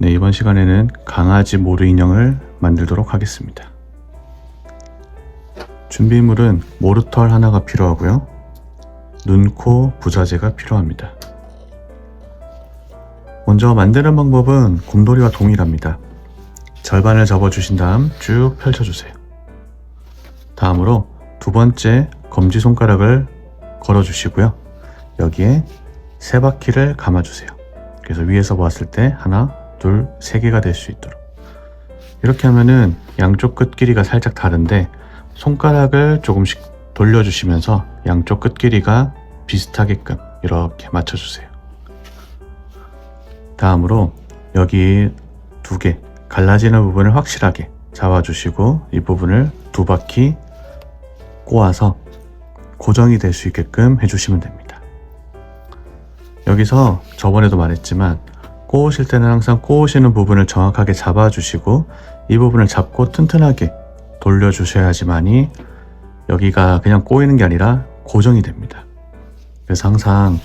네, 이번 시간에는 강아지 모루 인형을 만들도록 하겠습니다. 준비물은 모루털 하나가 필요하고요. 눈, 코, 부자재가 필요합니다. 먼저 만드는 방법은 곰돌이와 동일합니다. 절반을 접어주신 다음 쭉 펼쳐주세요. 다음으로 두 번째 검지손가락을 걸어주시고요. 여기에 세 바퀴를 감아주세요. 그래서 위에서 보았을 때 하나, 둘, 세 개가 될 수 있도록. 이렇게 하면은 양쪽 끝 길이가 살짝 다른데 손가락을 조금씩 돌려주시면서 양쪽 끝 길이가 비슷하게끔 이렇게 맞춰주세요. 다음으로 여기 두 개 갈라지는 부분을 확실하게 잡아주시고 이 부분을 두 바퀴 꼬아서 고정이 될 수 있게끔 해주시면 됩니다. 여기서 저번에도 말했지만 꼬우실 때는 항상 꼬우시는 부분을 정확하게 잡아주시고 이 부분을 잡고 튼튼하게 돌려주셔야지만이 여기가 그냥 꼬이는 게 아니라 고정이 됩니다. 그래서 항상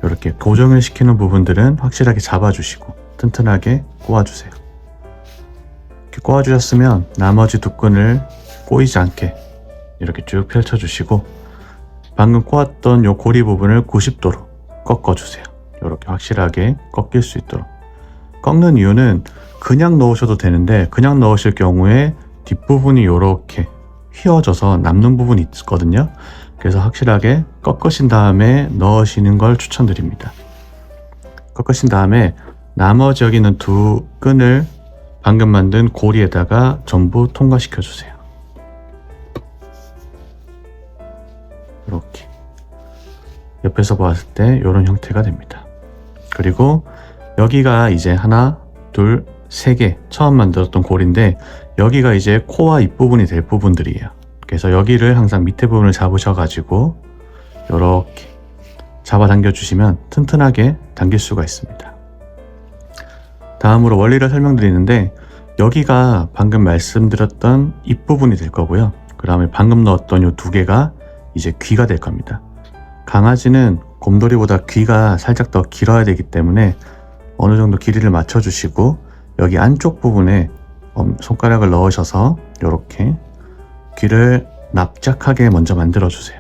이렇게 고정을 시키는 부분들은 확실하게 잡아주시고 튼튼하게 꼬아주세요. 이렇게 꼬아주셨으면 나머지 두 끈을 꼬이지 않게 이렇게 쭉 펼쳐주시고 방금 꼬았던 요 고리 부분을 90도로 꺾어주세요. 이렇게 확실하게 꺾일 수 있도록. 꺾는 이유는 그냥 넣으셔도 되는데 그냥 넣으실 경우에 뒷부분이 이렇게 휘어져서 남는 부분이 있거든요. 그래서 확실하게 꺾으신 다음에 넣으시는 걸 추천드립니다. 꺾으신 다음에 나머지 여기 있는 두 끈을 방금 만든 고리에다가 전부 통과시켜 주세요. 이렇게 옆에서 봤을 때 이런 형태가 됩니다. 그리고 여기가 이제 하나, 둘, 세 개 처음 만들었던 고리인데 여기가 이제 코와 입부분이 될 부분들이에요. 그래서 여기를 항상 밑에 부분을 잡으셔가지고 이렇게 잡아당겨 주시면 튼튼하게 당길 수가 있습니다. 다음으로 원리를 설명드리는데 여기가 방금 말씀드렸던 입부분이 될 거고요. 그 다음에 방금 넣었던 이 두 개가 이제 귀가 될 겁니다. 강아지는 곰돌이보다 귀가 살짝 더 길어야 되기 때문에 어느 정도 길이를 맞춰주시고 여기 안쪽 부분에 손가락을 넣으셔서 이렇게 귀를 납작하게 먼저 만들어 주세요.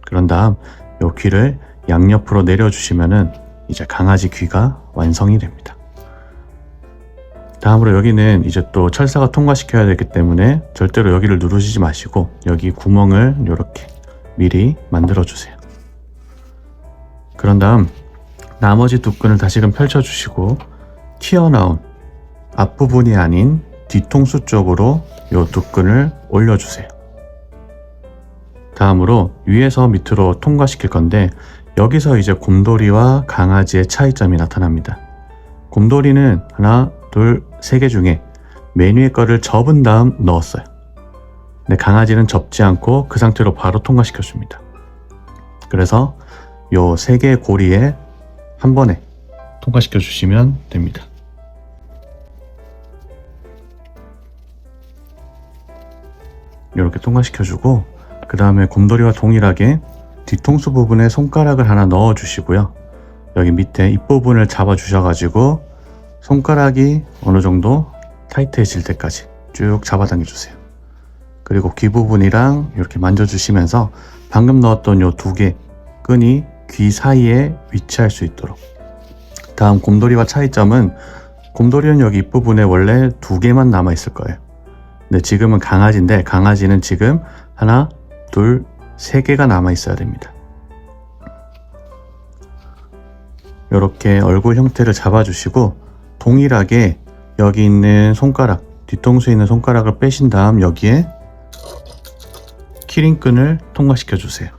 그런 다음 이 귀를 양옆으로 내려주시면은 이제 강아지 귀가 완성이 됩니다. 다음으로 여기는 이제 또 철사가 통과시켜야 되기 때문에 절대로 여기를 누르시지 마시고 여기 구멍을 이렇게 미리 만들어 주세요. 그런 다음 나머지 두 끈을 다시금 펼쳐주시고 튀어나온 앞부분이 아닌 뒤통수 쪽으로 이 두 끈을 올려주세요. 다음으로 위에서 밑으로 통과시킬 건데 여기서 이제 곰돌이와 강아지의 차이점이 나타납니다. 곰돌이는 하나, 둘, 세 개 중에 맨 위에 거를 접은 다음 넣었어요. 근데 강아지는 접지 않고 그 상태로 바로 통과시켜줍니다. 그래서 요 세 개의 고리에 한 번에 통과시켜 주시면 됩니다. 이렇게 통과시켜 주고 그 다음에 곰돌이와 동일하게 뒤통수 부분에 손가락을 하나 넣어 주시고요. 여기 밑에 입부분을 잡아 주셔가지고 손가락이 어느 정도 타이트해질 때까지 쭉 잡아당겨 주세요. 그리고 귀 부분이랑 이렇게 만져주시면서 방금 넣었던 요 두 개 끈이 귀 사이에 위치할 수 있도록. 다음 곰돌이와 차이점은 곰돌이는 여기 입부분에 원래 두 개만 남아 있을 거예요. 근데 지금은 강아지인데 강아지는 지금 하나, 둘, 세 개가 남아 있어야 됩니다. 이렇게 얼굴 형태를 잡아주시고 동일하게 여기 있는 손가락, 뒤통수에 있는 손가락을 빼신 다음 여기에 키링끈을 통과시켜 주세요.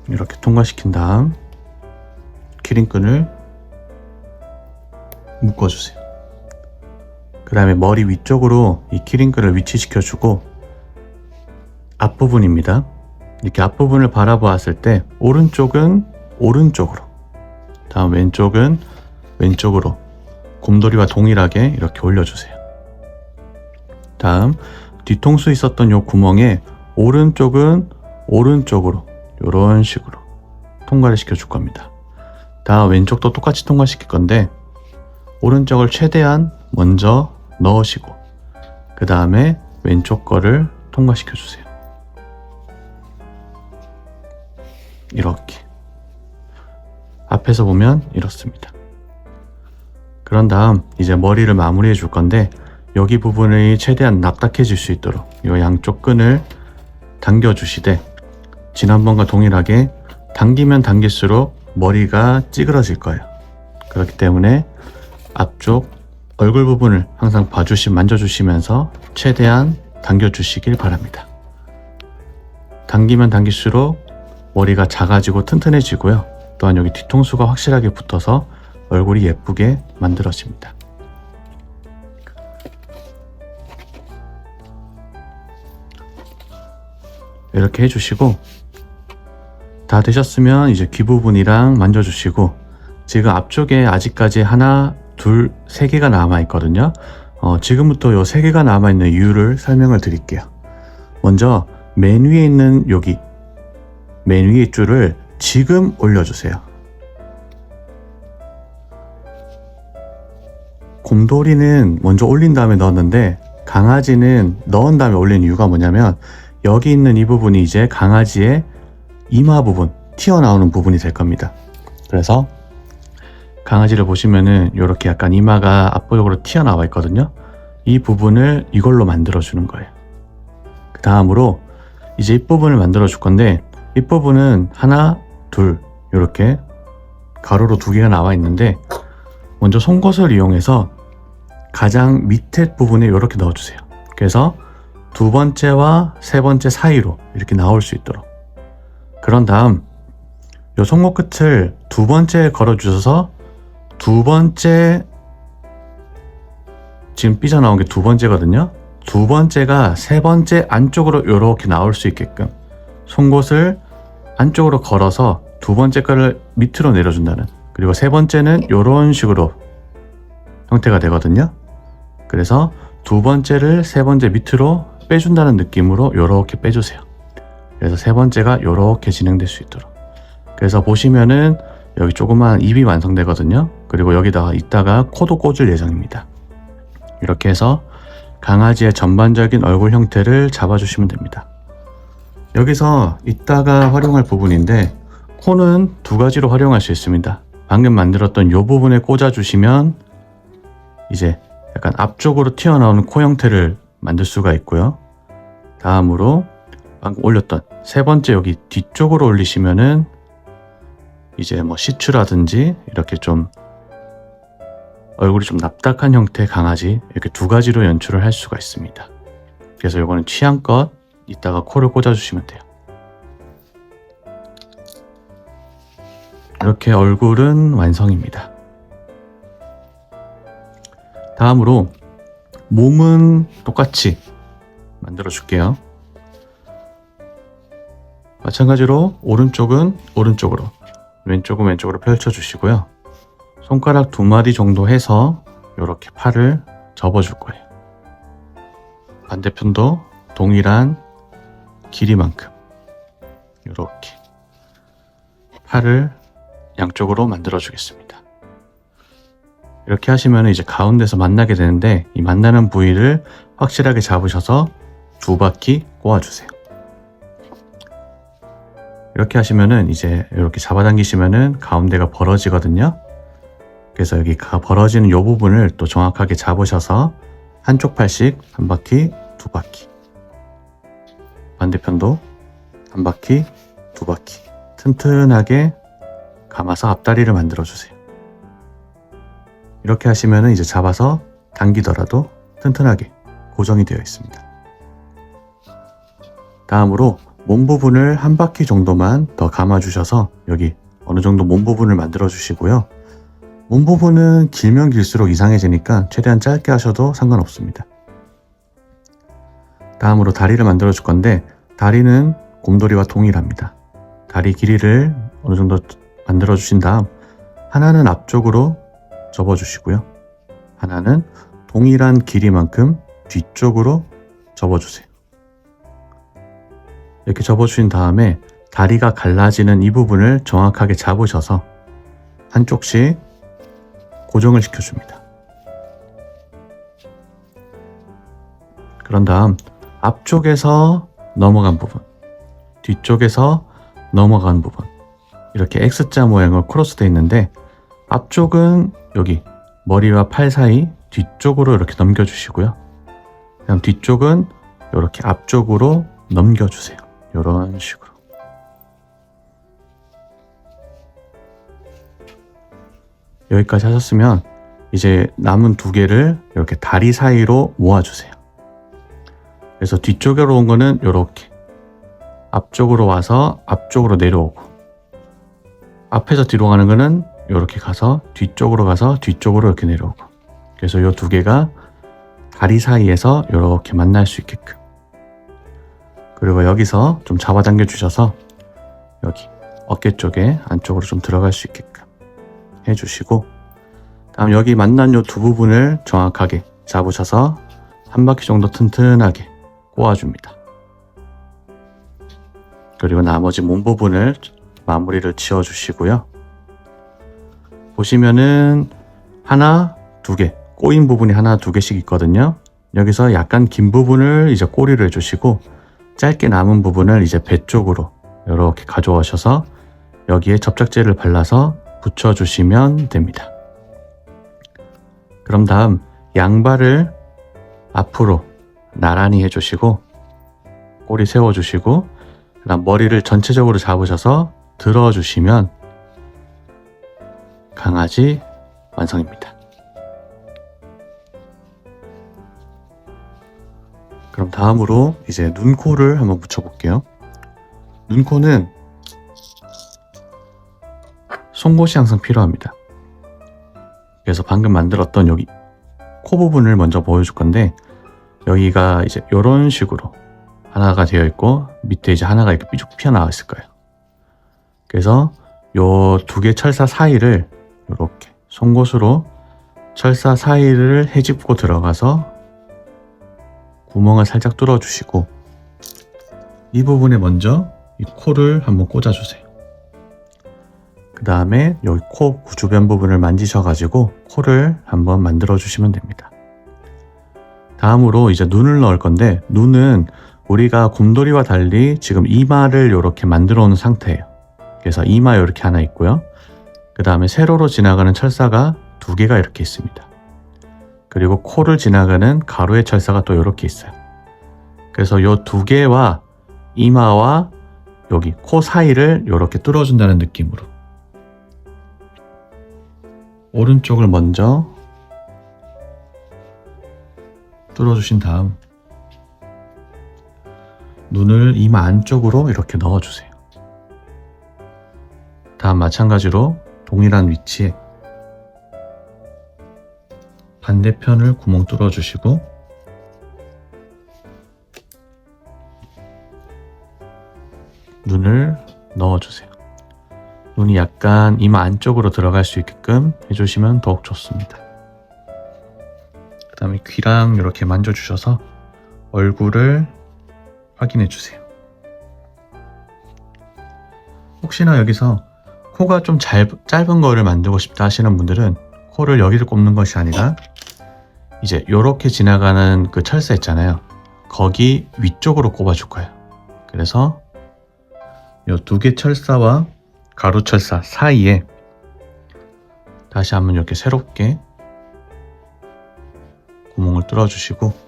이렇게 통과시킨 다음 키링끈을 묶어주세요. 그 다음에 머리 위쪽으로 이 키링끈을 위치시켜주고 앞부분입니다. 이렇게 앞부분을 바라보았을 때 오른쪽은 오른쪽으로, 다음 왼쪽은 왼쪽으로 곰돌이와 동일하게 이렇게 올려주세요. 다음 뒤통수 있었던 요 구멍에 오른쪽은 오른쪽으로 이런 식으로 통과를 시켜 줄 겁니다. 다음 왼쪽도 똑같이 통과시킬 건데 오른쪽을 최대한 먼저 넣으시고 그 다음에 왼쪽 거를 통과시켜 주세요. 이렇게 앞에서 보면 이렇습니다. 그런 다음 이제 머리를 마무리해 줄 건데 여기 부분이 최대한 납작해질 수 있도록 이 양쪽 끈을 당겨 주시되 지난번과 동일하게 당기면 당길수록 머리가 찌그러질 거예요. 그렇기 때문에 앞쪽 얼굴 부분을 항상 만져주시면서 최대한 당겨주시길 바랍니다. 당기면 당길수록 머리가 작아지고 튼튼해지고요. 또한 여기 뒤통수가 확실하게 붙어서 얼굴이 예쁘게 만들어집니다. 이렇게 해주시고 다 되셨으면 이제 귀 부분이랑 만져주시고 지금 앞쪽에 아직까지 하나, 둘, 세 개가 남아있거든요. 지금부터 요 세 개가 남아있는 이유를 설명을 드릴게요. 먼저 맨 위에 있는 여기 맨 위의 줄을 지금 올려주세요. 곰돌이는 먼저 올린 다음에 넣었는데 강아지는 넣은 다음에 올린 이유가 뭐냐면 여기 있는 이 부분이 이제 강아지의 이마 부분, 튀어나오는 부분이 될 겁니다. 그래서 강아지를 보시면은 이렇게 약간 이마가 앞쪽으로 튀어나와 있거든요. 이 부분을 이걸로 만들어 주는 거예요. 그 다음으로 이제 이 부분을 만들어 줄 건데 이 부분은 하나, 둘 이렇게 가로로 두 개가 나와 있는데 먼저 송곳을 이용해서 가장 밑에 부분에 이렇게 넣어주세요. 그래서 두 번째와 세 번째 사이로 이렇게 나올 수 있도록. 그런 다음 이 송곳 끝을 두 번째에 걸어주셔서 두 번째 지금 삐져나온 게 두 번째거든요. 두 번째가 세 번째 안쪽으로 이렇게 나올 수 있게끔 송곳을 안쪽으로 걸어서 두 번째 거를 밑으로 내려준다는, 그리고 세 번째는 이런 식으로 형태가 되거든요. 그래서 두 번째를 세 번째 밑으로 빼준다는 느낌으로 이렇게 빼주세요. 그래서 세 번째가 이렇게 진행될 수 있도록. 그래서 보시면은 여기 조그만 입이 완성되거든요. 그리고 여기다가 이따가 코도 꽂을 예정입니다. 이렇게 해서 강아지의 전반적인 얼굴 형태를 잡아주시면 됩니다. 여기서 이따가 활용할 부분인데 코는 두 가지로 활용할 수 있습니다. 방금 만들었던 이 부분에 꽂아주시면 이제 약간 앞쪽으로 튀어나오는 코 형태를 만들 수가 있고요. 다음으로 방금 올렸던 세 번째 여기 뒤쪽으로 올리시면은 이제 뭐 시추라든지 이렇게 좀 얼굴이 좀 납작한 형태의 강아지, 이렇게 두 가지로 연출을 할 수가 있습니다. 그래서 이거는 취향껏 이따가 코를 꽂아주시면 돼요. 이렇게 얼굴은 완성입니다. 다음으로 몸은 똑같이 만들어 줄게요. 마찬가지로 오른쪽은 오른쪽으로, 왼쪽은 왼쪽으로 펼쳐 주시고요. 손가락 두 마디 정도 해서 이렇게 팔을 접어 줄 거예요. 반대편도 동일한 길이만큼 이렇게 팔을 양쪽으로 만들어 주겠습니다. 이렇게 하시면 이제 가운데서 만나게 되는데 이 만나는 부위를 확실하게 잡으셔서 두 바퀴 꼬아주세요. 이렇게 하시면은 이제 이렇게 잡아당기시면은 가운데가 벌어지거든요. 그래서 여기 벌어지는 이 부분을 또 정확하게 잡으셔서 한쪽 팔씩 한 바퀴, 두 바퀴, 반대편도 한 바퀴, 두 바퀴 튼튼하게 감아서 앞다리를 만들어 주세요. 이렇게 하시면은 이제 잡아서 당기더라도 튼튼하게 고정이 되어 있습니다. 다음으로 몸 부분을 한 바퀴 정도만 더 감아 주셔서 여기 어느 정도 몸 부분을 만들어 주시고요. 몸 부분은 길면 길수록 이상해지니까 최대한 짧게 하셔도 상관없습니다. 다음으로 다리를 만들어 줄 건데 다리는 곰돌이와 동일합니다. 다리 길이를 어느 정도 만들어 주신 다음 하나는 앞쪽으로 접어 주시고요. 하나는 동일한 길이만큼 뒤쪽으로 접어 주세요. 이렇게 접어 주신 다음에 다리가 갈라지는 이 부분을 정확하게 잡으셔서 한쪽씩 고정을 시켜줍니다. 그런 다음 앞쪽에서 넘어간 부분, 뒤쪽에서 넘어간 부분, 이렇게 X자 모양으로 크로스되어 있는데 앞쪽은 여기 머리와 팔 사이 뒤쪽으로 이렇게 넘겨주시고요. 그다음 뒤쪽은 이렇게 앞쪽으로 넘겨주세요. 이런 식으로. 여기까지 하셨으면 이제 남은 두 개를 이렇게 다리 사이로 모아주세요. 그래서 뒤쪽으로 온 거는 이렇게 앞쪽으로 와서 앞쪽으로 내려오고, 앞에서 뒤로 가는 거는 이렇게 가서 뒤쪽으로 이렇게 내려오고, 그래서 이 두 개가 다리 사이에서 이렇게 만날 수 있게끔. 그리고 여기서 좀 잡아당겨 주셔서 여기 어깨 쪽에 안쪽으로 좀 들어갈 수 있게끔 해주시고, 다음 여기 만난 이 두 부분을 정확하게 잡으셔서 한 바퀴 정도 튼튼하게 꼬아줍니다. 그리고 나머지 몸 부분을 마무리를 지어주시고요. 보시면은 하나, 두 개, 꼬인 부분이 하나, 두 개씩 있거든요. 여기서 약간 긴 부분을 이제 꼬리를 해주시고, 짧게 남은 부분을 이제 배 쪽으로 이렇게 가져오셔서 여기에 접착제를 발라서 붙여주시면 됩니다. 그럼 다음 양발을 앞으로 나란히 해주시고, 꼬리 세워주시고, 그다음 머리를 전체적으로 잡으셔서 들어주시면 강아지 완성입니다. 그럼 다음으로 이제 눈코를 한번 붙여볼게요. 눈코는 송곳이 항상 필요합니다. 그래서 방금 만들었던 여기 코 부분을 먼저 보여줄 건데, 여기가 이제 이런 식으로 하나가 되어 있고 밑에 이제 하나가 이렇게 삐죽 튀어나와 있을 거예요. 그래서 요 두 개 철사 사이를 이렇게 송곳으로 철사 사이를 헤집고 들어가서 구멍을 살짝 뚫어주시고, 이 부분에 먼저 이 코를 한번 꽂아주세요. 그 다음에 여기 코 주변 부분을 만지셔가지고 코를 한번 만들어 주시면 됩니다. 다음으로 이제 눈을 넣을 건데, 눈은 우리가 곰돌이와 달리 지금 이마를 이렇게 만들어 놓은 상태예요. 그래서 이마 이렇게 하나 있고요. 그 다음에 세로로 지나가는 철사가 두 개가 이렇게 있습니다. 그리고 코를 지나가는 가로의 철사가 또 이렇게 있어요. 그래서 이 두 개와 이마와 여기 코 사이를 이렇게 뚫어준다는 느낌으로 오른쪽을 먼저 뚫어주신 다음 눈을 이마 안쪽으로 이렇게 넣어주세요. 다음 마찬가지로 동일한 위치에 반대편을 구멍 뚫어주시고, 눈을 넣어주세요. 눈이 약간 이마 안쪽으로 들어갈 수 있게끔 해주시면 더욱 좋습니다. 그 다음에 귀랑 이렇게 만져주셔서 얼굴을 확인해 주세요. 혹시나 여기서 코가 좀 짧은 거를 만들고 싶다 하시는 분들은 코를 여기를 꼽는 것이 아니라 이제 요렇게 지나가는 그 철사 있잖아요. 거기 위쪽으로 꼽아줄 거예요. 그래서 요 두 개 철사와 가로 철사 사이에 다시 한번 이렇게 새롭게 구멍을 뚫어주시고,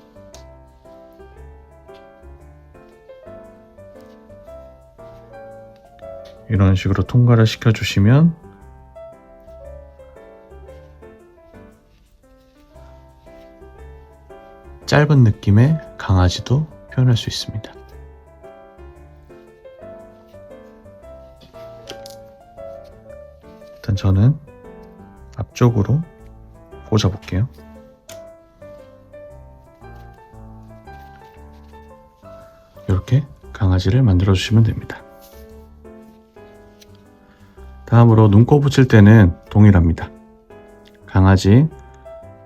이런 식으로 통과를 시켜주시면 짧은 느낌의 강아지도 표현할 수 있습니다. 일단 저는 앞쪽으로 꽂아볼게요. 이렇게 강아지를 만들어 주시면 됩니다. 다음으로 눈코 붙일 때는 동일합니다. 강아지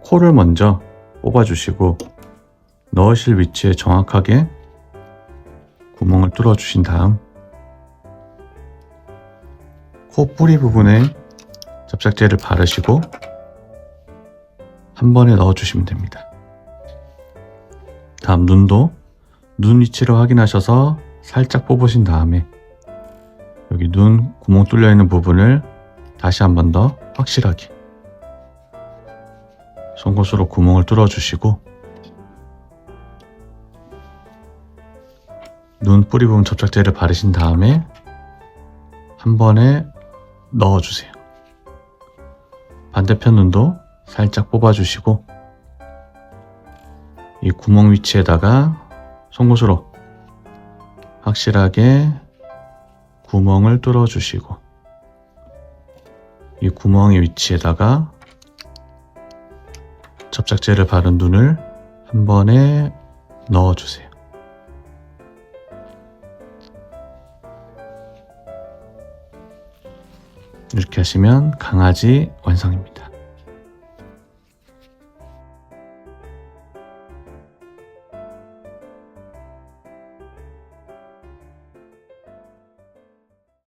코를 먼저 뽑아주시고 넣으실 위치에 정확하게 구멍을 뚫어 주신 다음 코 뿌리 부분에 접착제를 바르시고 한 번에 넣어주시면 됩니다. 다음 눈도 눈 위치를 확인하셔서 살짝 뽑으신 다음에 여기 눈 구멍 뚫려 있는 부분을 다시 한 번 더 확실하게 송곳으로 구멍을 뚫어 주시고 눈 뿌리 부분 접착제를 바르신 다음에 한 번에 넣어 주세요. 반대편 눈도 살짝 뽑아 주시고 이 구멍 위치에다가 송곳으로 확실하게 구멍을 뚫어 주시고 이 구멍의 위치에다가 접착제를 바른 눈을 한 번에 넣어 주세요. 이렇게 하시면 강아지 완성입니다.